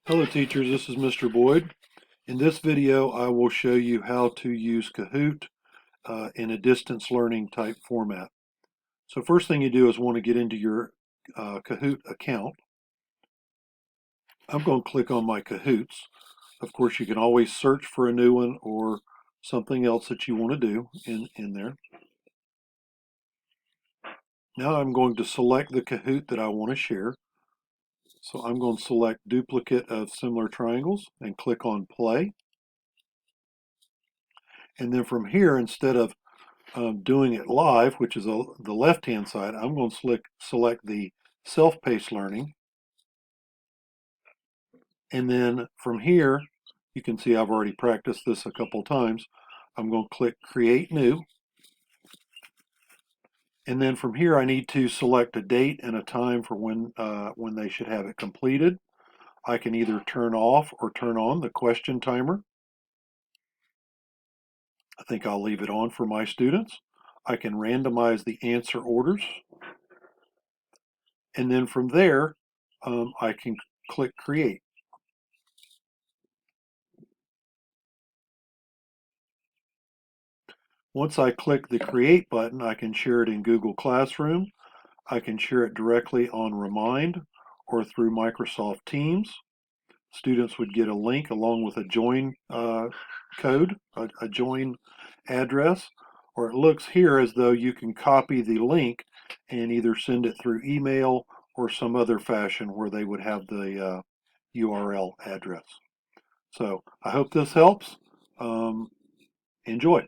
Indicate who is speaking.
Speaker 1: Hello teachers, this is Mr. Boyd. In this video I will show you how to use Kahoot in a distance learning type format. So first thing you do is want to get into your Kahoot account. I'm going to click on my Kahoots. Of course you can always search for a new one or something else that you want to do in there. Now I'm going to select the Kahoot that I want to share. So I'm going to select duplicate of similar triangles and click on play. And then from here, instead of doing it live, which is the left-hand side, I'm going to select the self-paced learning. And then from here, you can see I've already practiced this a couple times. I'm going to click Create New. And then from here, I need to select a date and a time for when they should have it completed. I can either turn off or turn on the question timer. I think I'll leave it on for my students. I can randomize the answer orders. And then from there, I can click Create. Once I click the Create button, I can share it in Google Classroom. I can share it directly on Remind or through Microsoft Teams. Students would get a link along with a join code, a join address, or it looks here as though you can copy the link and either send it through email or some other fashion where they would have the URL address. So I hope this helps. Enjoy.